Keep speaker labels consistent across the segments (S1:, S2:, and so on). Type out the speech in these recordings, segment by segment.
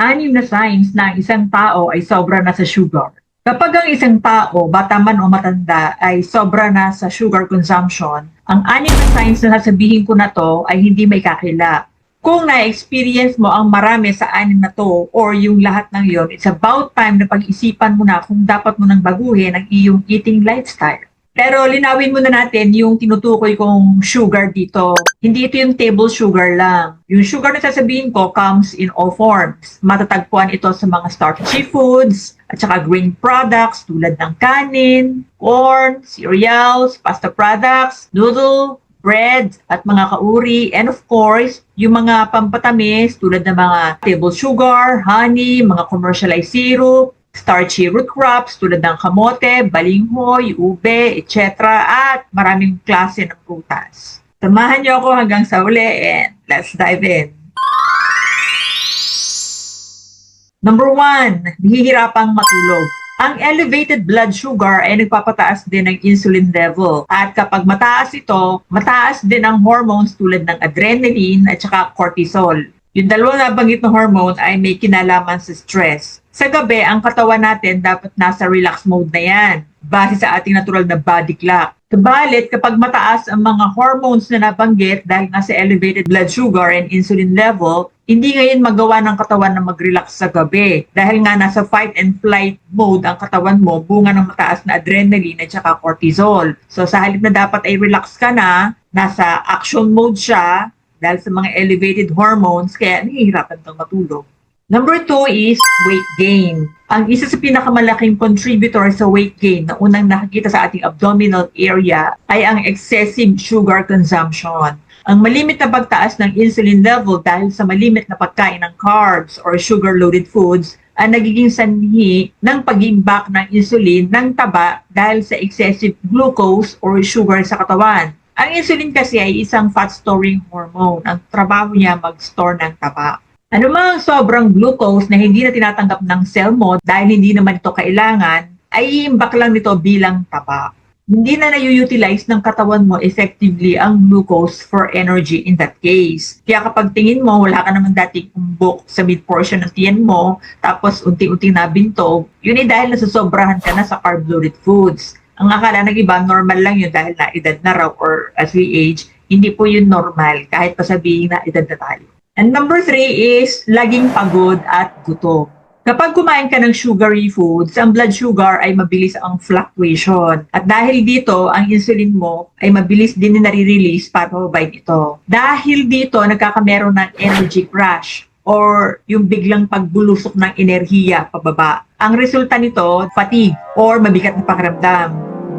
S1: 6 na signs na ang isang tao ay sobra na sa sugar. Kapag ang isang tao, bata man o matanda, ay sobra na sa sugar consumption, ang 6 na signs na sasabihin ko na to ay hindi may kakila. Kung na-experience mo ang marami sa 6 na to or yung lahat ng yon, it's about time na pag-isipan mo na kung dapat mo nang baguhin ang iyong eating lifestyle. Pero linawin muna natin yung tinutukoy kong sugar dito. Hindi ito yung table sugar lang. Yung sugar na sasabihin ko comes in all forms. Matatagpuan ito sa mga starchy foods at saka grain products tulad ng kanin, corn, cereals, pasta products, noodle, bread at mga kauri, and of course, yung mga pampatamis tulad ng mga table sugar, honey, mga commercialized syrup, starchy root crops tulad ng kamote, balinghoy, ube, etc. at maraming klase ng prutas. Samahan niyo ako hanggang sa uli and let's dive in. Number 1, nahihirapang matulog. Ang elevated blood sugar ay nagpapataas din ng insulin level. At kapag mataas ito, mataas din ang hormones tulad ng adrenaline at saka cortisol. Yung dalawang nabanggit na hormone ay may kinalaman sa stress. Sa gabi, ang katawan natin dapat nasa relax mode na yan, base sa ating natural na body clock. Subalit, kapag mataas ang mga hormones na nabanggit dahil nga sa elevated blood sugar and insulin level, hindi ngayon magawa ng katawan na mag-relax sa gabi. Dahil nga nasa fight and flight mode ang katawan mo, bunga ng mataas na adrenaline at saka cortisol. So sa halip na dapat ay relax ka na, nasa action mode siya dahil sa mga elevated hormones, kaya nahihirapan kang matulog. Number 2 is weight gain. Ang isa sa pinakamalaking contributor sa weight gain na unang nakikita sa ating abdominal area ay ang excessive sugar consumption. Ang malimit na pagtaas ng insulin level dahil sa malimit na pagkain ng carbs or sugar-loaded foods ang nagiging sanhi ng pag-imbak ng insulin ng taba dahil sa excessive glucose or sugar sa katawan. Ang insulin kasi ay isang fat-storing hormone. Ang trabaho niya mag-store ng taba. Ano mang sobrang glucose na hindi na tinatanggap ng cell mo dahil hindi naman ito kailangan, ay iimbak lang nito bilang taba. Hindi na na-utilize ng katawan mo effectively ang glucose for energy in that case. Kaya kapag tingin mo, wala ka naman dating umbok sa mid-portion ng tiyan mo, tapos unti-unti nabintog, yun ay dahil nasasobrahan ka na sa carb-loaded foods. Ang akala ng iba, normal lang yun dahil na edad na raw or as we age, hindi po yun normal kahit pa sabihin na edad na tayo. And number 3 is laging pagod at gutom. Kapag kumain ka ng sugary foods, ang blood sugar ay mabilis ang fluctuation. At dahil dito, ang insulin mo ay mabilis din na nare-release para pababa ito. Dahil dito, nagkakameron ng energy crash or yung biglang pagbulusok ng enerhiya pababa. Ang resulta nito, fatigue or mabigat na pakiramdam.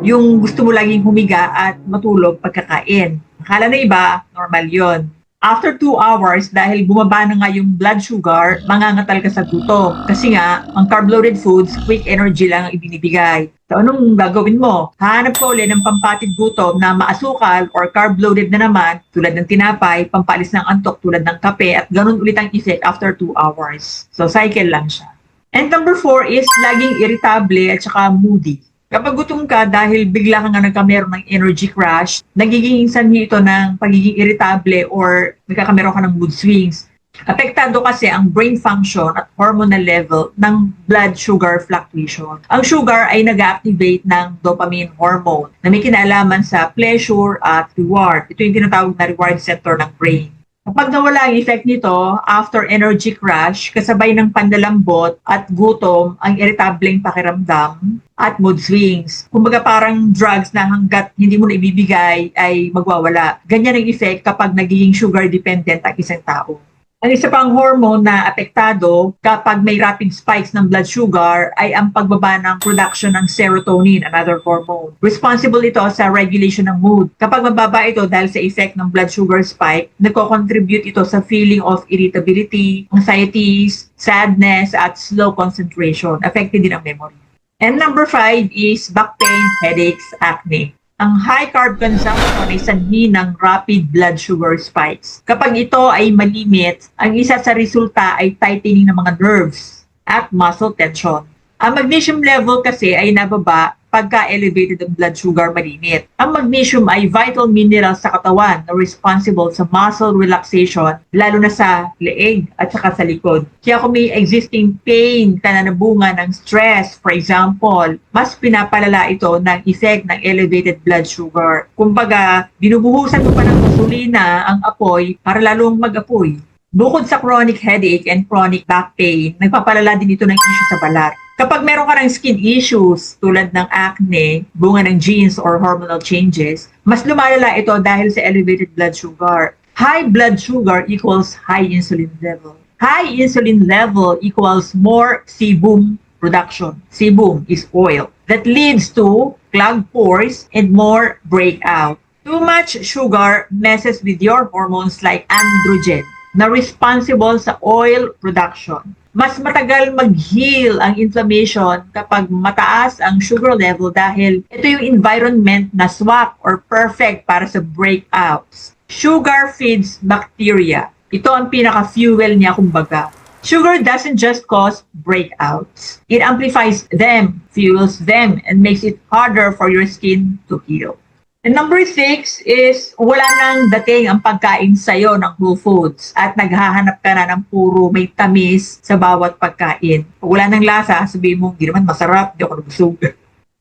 S1: Yung gusto mo laging humiga at matulog pagkakain. Akala ng iba, normal yon. After 2 hours, dahil bumaba na nga yung blood sugar, mangangatal ka sa gutom. Kasi nga, ang carb-loaded foods, quick energy lang ang ibinibigay. So, anong gagawin mo? Hahanap ka ulit ng pampatid gutom na maasukal or carb-loaded na naman, tulad ng tinapay, pampalis ng antok tulad ng kape, at ganun ulit ang effect after 2 hours. So, cycle lang siya. And number 4 is laging irritable at saka moody. Kapag gutom ka dahil bigla ka nga nagkameron ng energy crash, nagiging sanhi ito ng pagiging irritable or nagkakameron ka ng mood swings. Apektado kasi ang brain function at hormonal level ng blood sugar fluctuation. Ang sugar ay nag-activate ng dopamine hormone na may kinalaman sa pleasure at reward. Ito yung tinatawag na reward center ng brain. Kapag nawala ang effect nito, after energy crash, kasabay ng panlalambot at gutom, ang irritableng pakiramdam at mood swings. Kumbaga parang drugs na hanggat hindi mo na ibibigay ay magwawala. Ganyan ang effect kapag nagiging sugar dependent ang isang tao. Ang isa pang hormone na apektado kapag may rapid spikes ng blood sugar ay ang pagbaba ng production ng serotonin, another hormone. Responsible ito sa regulation ng mood. Kapag mababa ito dahil sa effect ng blood sugar spike, nagko-contribute ito sa feeling of irritability, anxieties, sadness, at slow concentration. Affected din ang memory. And number 5 is back pain, headaches, acne. Ang high carb consumption ay sanhi ng rapid blood sugar spikes. Kapag ito ay malimit, ang isa sa resulta ay tightening ng mga nerves at muscle tension. Ang magnesium level kasi ay nababa pagka elevated ang blood sugar malinit. Ang magnesium ay vital mineral sa katawan na responsible sa muscle relaxation, lalo na sa leeg at saka sa likod. Kaya kung may existing pain ka na nabunga ng stress, for example, mas pinapalala ito ng effect ng elevated blood sugar. Kumbaga, binubuhusan mo pa ng gasolina ang apoy para lalong mag-apoy. Bukod sa chronic headache and chronic back pain, nagpapalala din ito ng issue sa balat. Kapag meron ka ng skin issues tulad ng acne, bunga ng genes or hormonal changes, mas lumalala ito dahil sa elevated blood sugar. High blood sugar equals high insulin level. High insulin level equals more sebum production. Sebum is oil that leads to clogged pores and more breakout. Too much sugar messes with your hormones like androgen, na responsible sa oil production. Mas matagal mag-heal ang inflammation kapag mataas ang sugar level dahil ito yung environment na swak or perfect para sa breakouts. Sugar feeds bacteria. Ito ang pinaka-fuel niya kumbaga. Sugar doesn't just cause breakouts. It amplifies them, fuels them, and makes it harder for your skin to heal. And number 6 is wala nang dating ang pagkain sa'yo ng whole foods at naghahanap ka na ng puro may tamis sa bawat pagkain. Pag wala nang lasa, sabihin mo, hindi naman masarap, di ako nabusog.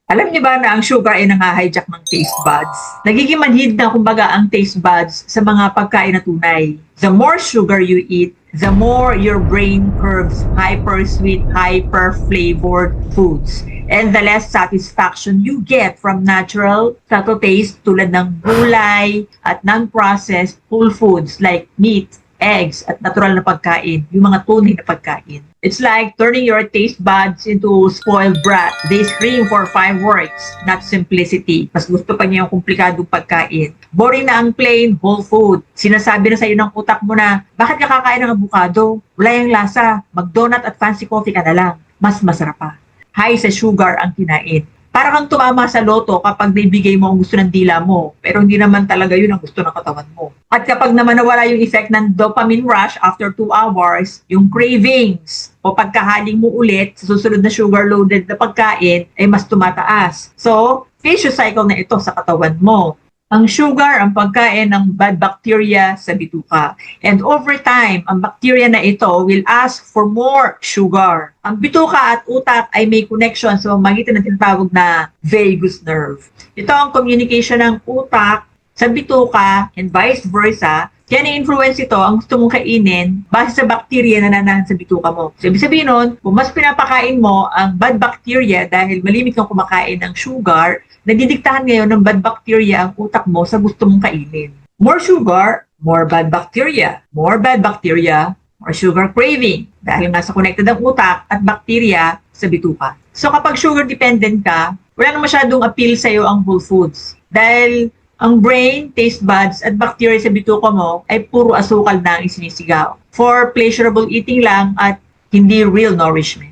S1: Alam niyo ba na ang sugar ay nang-hijack ng taste buds? Nagiging manhid na kumbaga ang taste buds sa mga pagkain na tunay. The more sugar you eat, the more your brain craves hyper-sweet, hyper-flavored foods. And the less satisfaction you get from natural, subtle taste tulad ng gulay at non-processed whole foods like meat, eggs, at natural na pagkain, yung mga tunay na pagkain. It's like turning your taste buds into spoiled brat. They scream for fireworks, not simplicity. Mas gusto pa niya yung komplikadong pagkain. Boring na ang plain whole food. Sinasabi na sa'yo ng utak mo na, bakit ka kakain ng avocado? Wala yung lasa. Mag-donut at fancy coffee ka na lang. Mas masarap pa. High sa sugar ang kinain. Para kang tumama sa loto kapag naibigay mo ang gusto ng dila mo, pero hindi naman talaga yun ang gusto ng katawan mo. At kapag naman nawala yung effect ng dopamine rush after 2 hours, yung cravings o pagkahaling mo ulit sa susunod na sugar-loaded na pagkain ay mas tumataas. So, vicious cycle na ito sa katawan mo. Ang sugar ang pagkain ng bad bacteria sa bituka. And over time, ang bacteria na ito will ask for more sugar. Ang bituka at utak ay may connection sa pamamagitan ng tinatawag na vagus nerve. Ito ang communication ng utak sa bituka and vice versa. Kaya na-influence ito ang gusto mong kainin base sa bacteria na nananahan sa bituka mo. So, ibig sabihin nun, kung mas pinapakain mo ang bad bacteria dahil malimit kang kumakain ng sugar, nadidiktahan ngayon ng bad bacteria ang utak mo sa gusto mong kainin. More sugar, more bad bacteria. More bad bacteria, more sugar craving. Dahil nasa connected ang utak at bacteria sa bituka. So kapag sugar dependent ka, wala na masyadong appeal sa'yo ang whole foods. Dahil ang brain, taste buds, at bacteria sa bituka mo ay puro asukal na ang isinisigaw. For pleasurable eating lang at hindi real nourishment.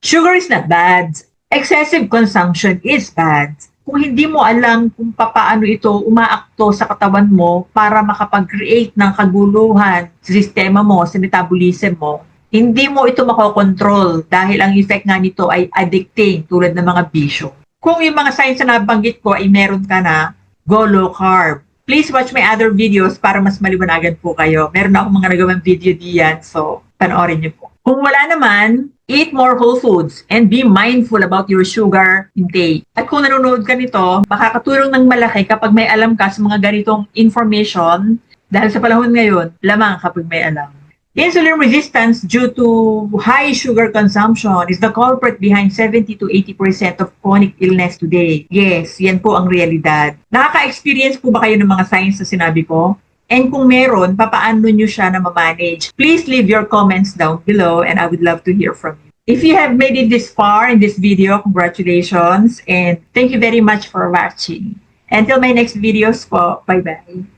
S1: Sugar is not bad. Excessive consumption is bad. Kung hindi mo alam kung paano ito umaakto sa katawan mo para makapag-create ng kaguluhan sa sistema mo, sa metabolism mo, hindi mo ito makokontrol dahil ang effect nga nito ay addicting tulad ng mga bisyo. Kung yung mga signs na nabanggit ko ay meron ka na, go low carb. Please watch my other videos para mas maliwanagan po kayo. Meron akong mga nagawang video diyan, so panoorin niyo po. Kung wala naman, eat more whole foods and be mindful about your sugar intake. At kung nanonood ka nito, makakatulong ng malaki kapag may alam ka sa mga ganitong information dahil sa panahon ngayon, lamang kapag may alam. Insulin resistance due to high sugar consumption is the culprit behind 70 to 80% of chronic illness today. Yes, yan po ang realidad. Nakaka-experience po ba kayo ng mga signs na sinabi ko? And kung meron, papaano nyo siya na ma-manage? Please leave your comments down below and I would love to hear from you. If you have made it this far in this video, congratulations and thank you very much for watching. Until my next videos po, bye-bye.